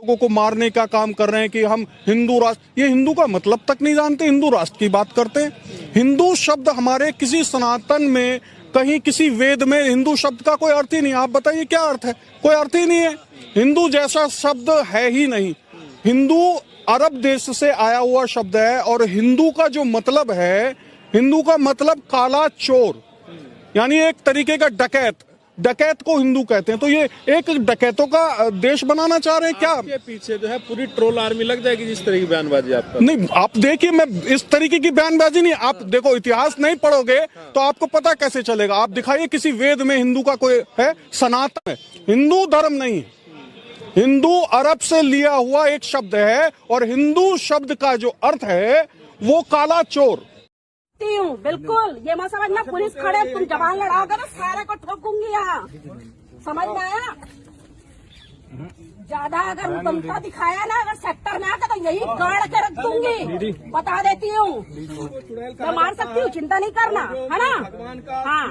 लोगों को मारने का काम कर रहे हैं कि हम हिंदू राष्ट्र, ये हिंदू का मतलब तक नहीं जानते, हिंदू राष्ट्र की बात करते हैं। हिंदू शब्द हमारे किसी सनातन में, कहीं किसी वेद में हिंदू शब्द का कोई अर्थ ही नहीं। आप बताइए क्या अर्थ है? कोई अर्थ ही नहीं है। हिंदू जैसा शब्द है ही नहीं। हिंदू अरब देश से आया हुआ शब्द है और हिंदू का जो मतलब है, हिंदू का मतलब काला चोर, यानी एक तरीके का डकैत। डकैत को हिंदू कहते हैं। तो ये एक डकैतों का देश बनाना चाह रहे हैं क्या? आपके पीछे जो है पूरी ट्रोल आर्मी लग जाएगी जिस तरह की बयानबाजी आपका। नहीं, आप देखिए, मैं इस तरीके की बयानबाजी नहीं। आप देखो, इतिहास नहीं पढ़ोगे तो आपको पता कैसे चलेगा? आप दिखाइए किसी वेद में हिंदू का कोई है? सनातन है, हिंदू धर्म नहीं है। हिंदू अरब से लिया हुआ एक शब्द है और हिंदू शब्द का जो अर्थ है वो काला चोर। बिल्कुल, ये मत समझना पुलिस खड़े, तुम जवान लड़ाओगे तो सारे को ठोकूंगी यहाँ, समझ में आया? ज्यादा अगर दमका दिखाया ना, अगर सेक्टर में आकर तो यही गाड़ के रख दूंगी, बता देती हूँ। मैं मार सकती हूँ, चिंता नहीं करना, है ना? हाँ,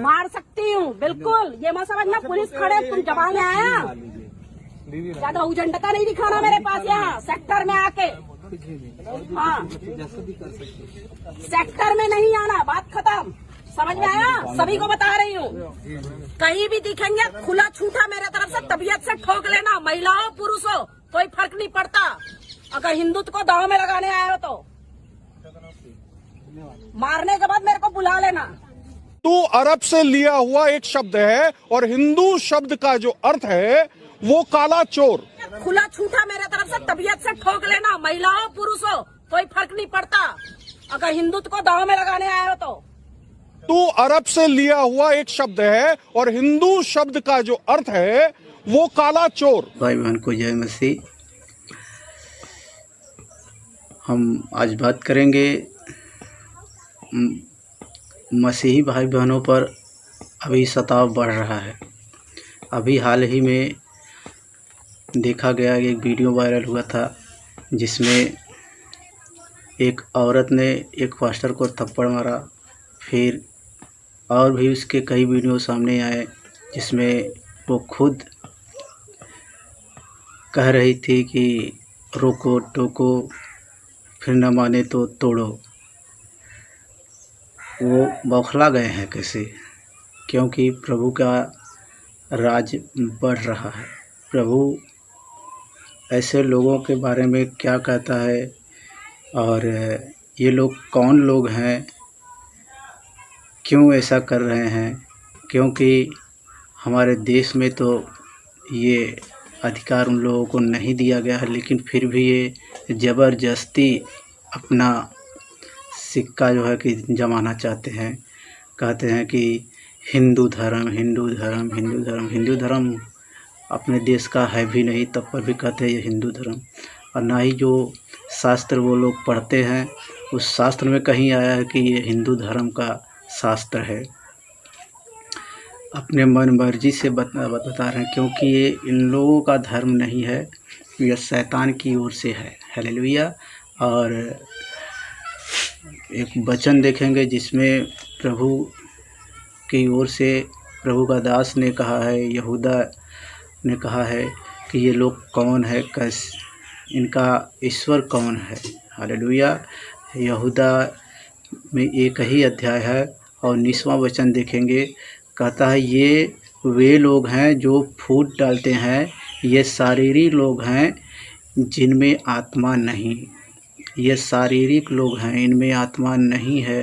मार सकती हूँ, बिल्कुल। ये मत समझना पुलिस खड़े, तुम जवान में आया, ज्यादा उजंडता नहीं दिखाना मेरे पास यहाँ सेक्टर में आके। हाँ, सेक्टर में नहीं आना, बात खत्म, समझ में आया? सभी को बता रही हूँ, कहीं भी दिखेंगे खुला छूटा मेरे तरफ से तबीयत से ठोक लेना, महिला हो पुरुष हो कोई फर्क नहीं पड़ता। अगर हिंदुत्व को दांव में लगाने आए हो तो मारने के बाद मेरे को बुला लेना। हिंदू अरब से लिया हुआ एक शब्द है और हिंदू शब्द का जो अर्थ है वो काला चोर। खुला छूटा मेरे तरफ से तबीयत से ठोक लेना, महिला हो पुरुष हो कोई फर्क नहीं पड़ता। अगर हिंदुत्व को दांव में लगाने आए हो तो। हिंदू अरब से लिया हुआ एक शब्द है और हिंदू शब्द का जो अर्थ है वो काला चोर। भाई बहन को जय मसीह। हम आज बात करेंगे मसीही भाई बहनों पर अभी सताव बढ़ रहा है। अभी हाल ही में देखा गया, एक वीडियो वायरल हुआ था जिसमें एक औरत ने एक पास्टर को थप्पड़ मारा। फिर और भी उसके कई वीडियो सामने आए जिसमें वो खुद कह रही थी कि रोको टोको, फिर न माने तो तोड़ो। वो बौखला गए हैं कैसे, क्योंकि प्रभु का राज बढ़ रहा है। प्रभु ऐसे लोगों के बारे में क्या कहता है और ये लोग कौन लोग हैं, क्यों ऐसा कर रहे हैं? क्योंकि हमारे देश में तो ये अधिकार उन लोगों को नहीं दिया गया है, लेकिन फिर भी ये ज़बरदस्ती अपना सिक्का जो है कि जमाना चाहते हैं। कहते हैं कि हिंदू धर्म, हिंदू धर्म, हिंदू धर्म। हिंदू धर्म अपने देश का है भी नहीं, तब पर भी कहते हैं ये हिंदू धर्म। और ना ही जो शास्त्र वो लोग पढ़ते हैं उस शास्त्र में कहीं आया है कि ये हिंदू धर्म का शास्त्र है। अपने मन मर्जी से बता रहे हैं, क्योंकि ये इन लोगों का धर्म नहीं है, यह शैतान की ओर से है। हालेलुया। और एक वचन देखेंगे जिसमें प्रभु की ओर से प्रभु का दास ने कहा है, यहूदा ने कहा है कि ये लोग कौन है, इनका ईश्वर कौन है। हालेलुया। यहूदा में एक ही अध्याय है और 19वां वचन देखेंगे, कहता है ये वे लोग हैं जो फूट डालते हैं, ये शारीरिक लोग हैं जिनमें आत्मा नहीं। ये शारीरिक लोग हैं, इनमें आत्मा नहीं है।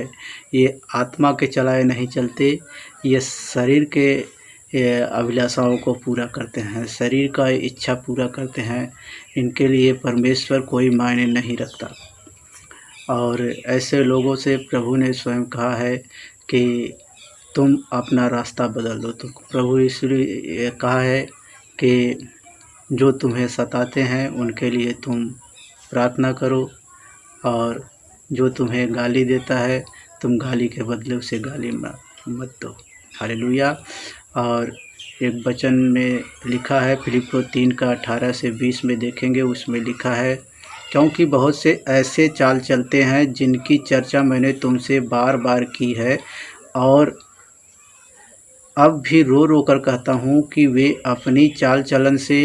ये आत्मा के चलाए नहीं चलते, ये शरीर के अभिलाषाओं को पूरा करते हैं, शरीर का इच्छा पूरा करते हैं। इनके लिए परमेश्वर कोई मायने नहीं रखता। और ऐसे लोगों से प्रभु ने स्वयं कहा है कि तुम अपना रास्ता बदल दो। तो प्रभु इसलिए कहा है कि जो तुम्हें सताते हैं उनके लिए तुम प्रार्थना करो, और जो तुम्हें गाली देता है तुम गाली के बदले उसे गाली मत दो। हालेलुया। और एक वचन में लिखा है, फिलिप्पियों 3 का 18 से 20 में देखेंगे, उसमें लिखा है, क्योंकि बहुत से ऐसे चाल चलते हैं जिनकी चर्चा मैंने तुमसे बार बार की है और अब भी रो रो कर कहता हूँ कि वे अपनी चाल चलन से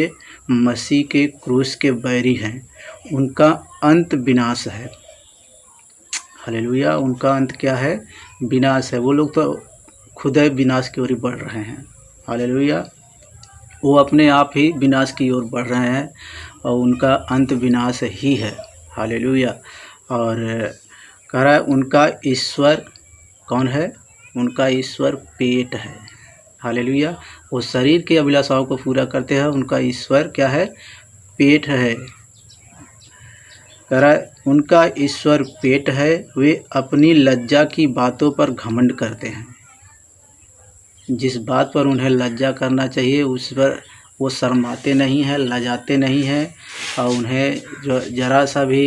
मसीह के क्रूस के बैरी हैं उनका अंत विनाश है। हालेलुया। उनका अंत क्या है? विनाश है। वो लोग तो खुद विनाश की ओर बढ़ रहे हैं। हालेलुया। वो अपने आप ही विनाश की ओर बढ़ रहे हैं और उनका अंत विनाश ही है। हालेलुया। और कह रहा है उनका ईश्वर कौन है? उनका ईश्वर पेट है। हालेलुया। वो शरीर की अभिलाषाओं को पूरा करते हैं। उनका ईश्वर क्या है? पेट है। कह रहा है उनका ईश्वर पेट है। वे अपनी लज्जा की बातों पर घमंड करते हैं। जिस बात पर उन्हें लज्जा करना चाहिए उस पर वो शर्माते नहीं हैं, लजाते नहीं हैं और उन्हें जो ज़रा सा भी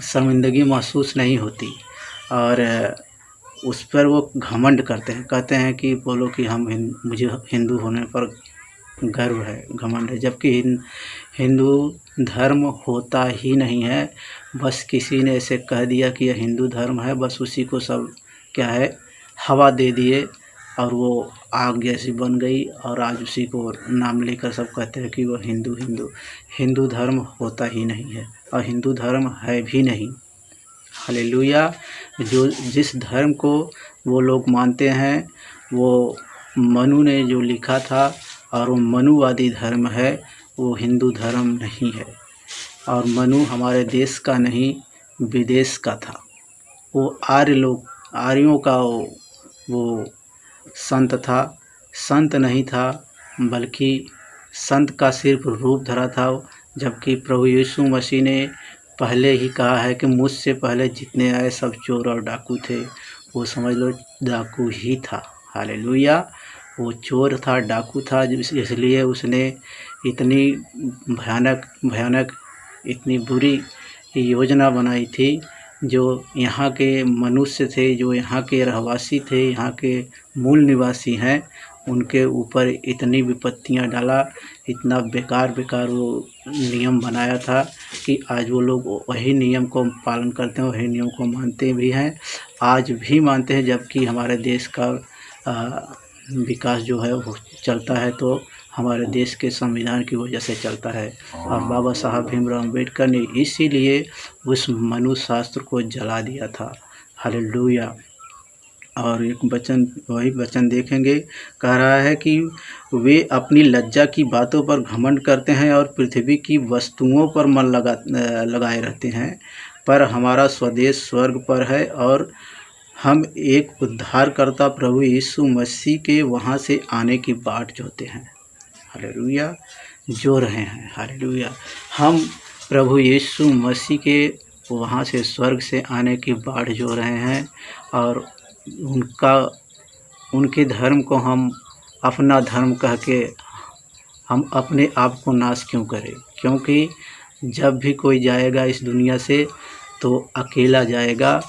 शर्मिंदगी महसूस नहीं होती और उस पर वो घमंड करते हैं। कहते हैं कि बोलो कि मुझे हिंदू होने पर गर्व है, घमंड है, जबकि हिंदू धर्म होता ही नहीं है। बस किसी ने ऐसे कह दिया कि यह हिंदू धर्म है, बस उसी को सब क्या है हवा दे दिए और वो आग जैसी बन गई और आज उसी को नाम लेकर सब कहते हैं कि वो हिंदू धर्म होता ही नहीं है और हिंदू धर्म है भी नहीं। हालेलुया। जिस धर्म को वो लोग मानते हैं वो मनु ने जो लिखा था और वो मनुवादी धर्म है, वो हिंदू धर्म नहीं है। और मनु हमारे देश का नहीं विदेश का था। वो आर्यों का वो संत था। संत नहीं था बल्कि संत का सिर्फ रूप धरा था। जबकि प्रभु यीशु मसीह ने पहले ही कहा है कि मुझसे पहले जितने आए सब चोर और डाकू थे। वो समझ लो डाकू ही था। हालेलुया। वो चोर था, डाकू था, इसलिए उसने इतनी भयानक इतनी बुरी योजना बनाई थी। जो यहाँ के मनुष्य थे, जो यहाँ के रहवासी थे, यहाँ के मूल निवासी हैं, उनके ऊपर इतनी विपत्तियाँ डाला, इतना बेकार वो नियम बनाया था कि आज वो लोग वही नियम को पालन करते हैं, वही नियम को मानते भी हैं, आज भी मानते हैं। जबकि हमारे देश का विकास जो है वो चलता है तो हमारे देश के संविधान की वजह से चलता है। और बाबा साहब भीमराव अम्बेडकर ने इसीलिए उस मनु शास्त्र को जला दिया था। हालेलुया। और एक वही वचन देखेंगे, कह रहा है कि वे अपनी लज्जा की बातों पर घमंड करते हैं और पृथ्वी की वस्तुओं पर मन लगाए रहते हैं, पर हमारा स्वदेश स्वर्ग पर है और हम एक उद्धारकर्ता प्रभु यीशु मसीह के वहाँ से आने की बाट जोते हैं। हालेलुया। जो रहे हैं। हालेलुया। हम प्रभु यीशु मसीह के वहाँ से स्वर्ग से आने की बाट जो रहे हैं और उनके धर्म को हम अपना धर्म कह के हम अपने आप को नाश क्यों करें? क्योंकि जब भी कोई जाएगा इस दुनिया से तो अकेला जाएगा,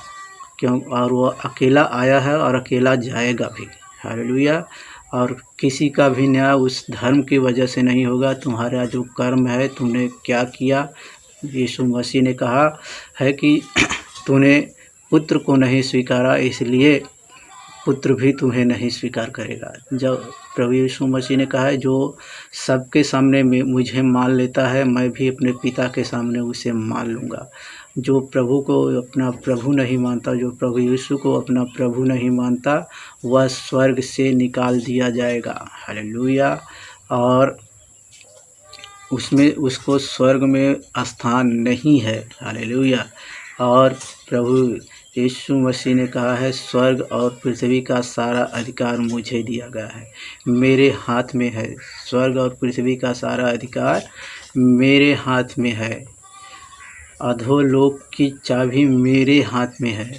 और वो अकेला आया है और अकेला जाएगा भी। हालेलुया। और किसी का भी न्याय उस धर्म की वजह से नहीं होगा। तुम्हारा जो कर्म है, तुमने क्या किया। यीशु मसीह ने कहा है कि तूने पुत्र को नहीं स्वीकारा, इसलिए पुत्र भी तुम्हें नहीं स्वीकार करेगा। जब प्रभु यीशु मसीह ने कहा है जो सबके सामने मुझे मान लेता है, मैं भी अपने पिता के सामने उसे मान लूँगा। जो प्रभु को अपना प्रभु नहीं मानता, जो प्रभु यीशु को अपना प्रभु नहीं मानता, वह स्वर्ग से निकाल दिया जाएगा। हालेलुया। और उसको स्वर्ग में स्थान नहीं है। हालेलुया। और प्रभु यीशु मसीह ने कहा है स्वर्ग और पृथ्वी का सारा अधिकार मुझे दिया गया है, मेरे हाथ में है। स्वर्ग और पृथ्वी का सारा अधिकार मेरे हाथ में है। अधोलोक की चाबी मेरे हाथ में है।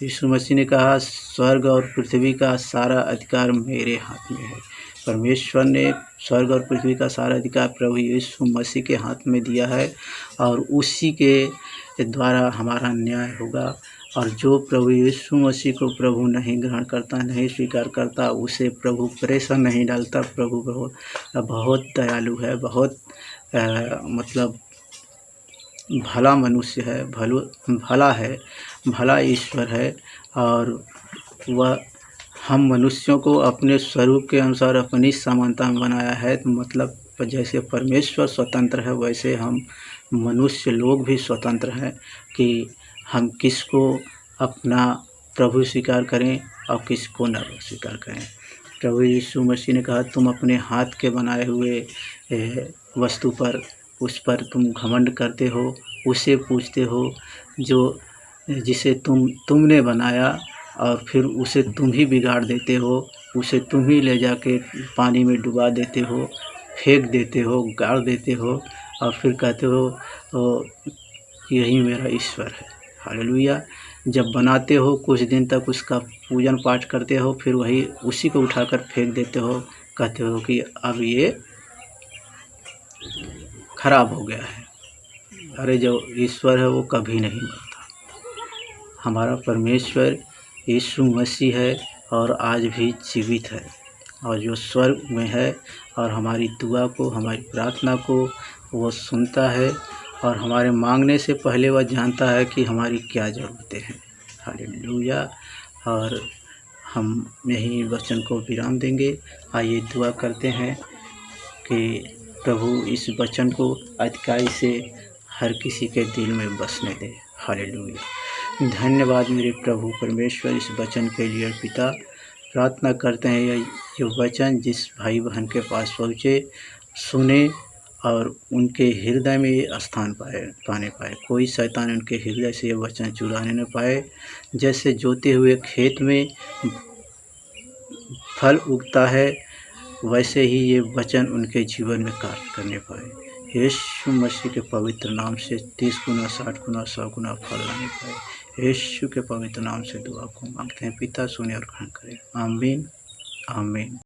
यीशु मसीह ने कहा स्वर्ग और पृथ्वी का सारा अधिकार मेरे हाथ में है। परमेश्वर ने स्वर्ग और पृथ्वी का सारा अधिकार प्रभु यीशु मसीह के हाथ में दिया है और उसी के द्वारा हमारा न्याय होगा। और जो प्रभु यीशु मसीह को प्रभु नहीं ग्रहण करता, नहीं स्वीकार करता, उसे प्रभु प्रेशर नहीं डालता। प्रभु बहुत दयालु है, बहुत मतलब भला मनुष्य है, भला है, भला ईश्वर है। और वह हम मनुष्यों को अपने स्वरूप के अनुसार अपनी समानता में बनाया है। तो मतलब जैसे परमेश्वर स्वतंत्र है वैसे हम मनुष्य लोग भी स्वतंत्र हैं कि हम किसको अपना प्रभु स्वीकार करें और किसको न स्वीकार करें। प्रभु यीशु मसीह ने कहा तुम अपने हाथ के बनाए हुए वस्तु पर उस पर तुम घमंड करते हो, उसे पूछते हो जो जिसे तुमने बनाया और फिर उसे तुम ही बिगाड़ देते हो, उसे तुम ही ले जाके पानी में डुबा देते हो, फेंक देते हो, गाड़ देते हो और फिर कहते हो यही मेरा ईश्वर है। हालेलुया। जब बनाते हो कुछ दिन तक उसका पूजन पाठ करते हो, फिर वही उसी को उठाकर फेंक देते हो, कहते हो कि अब ये खराब हो गया है। अरे जो ईश्वर है वो कभी नहीं मरता। हमारा परमेश्वर यीशु मसीह है और आज भी जीवित है और जो स्वर्ग में है और हमारी दुआ को, हमारी प्रार्थना को वो सुनता है और हमारे मांगने से पहले वह जानता है कि हमारी क्या ज़रूरतें हैं। हालेलुया। और हम यही वचन को विराम देंगे। आइए दुआ करते हैं कि प्रभु इस वचन को अधिकाई से हर किसी के दिल में बसने दे। हालेलुया। धन्यवाद मेरे प्रभु परमेश्वर इस वचन के लिए। पिता प्रार्थना करते हैं ये वचन जिस भाई बहन के पास पहुँचे, सुने और उनके हृदय में ये स्थान पाने पाए। कोई शैतान उनके हृदय से ये वचन चुराने न पाए। जैसे जोते हुए खेत में फल उगता है वैसे ही ये वचन उनके जीवन में कार्य करने पाए। यीशु मसीह के पवित्र नाम से 30 गुना 60 गुना 100 गुना फल लाने पाए। यीशु के पवित्र नाम से दुआ को मांगते हैं। पिता सुने और ग्रहण करें। आमीन आमीन।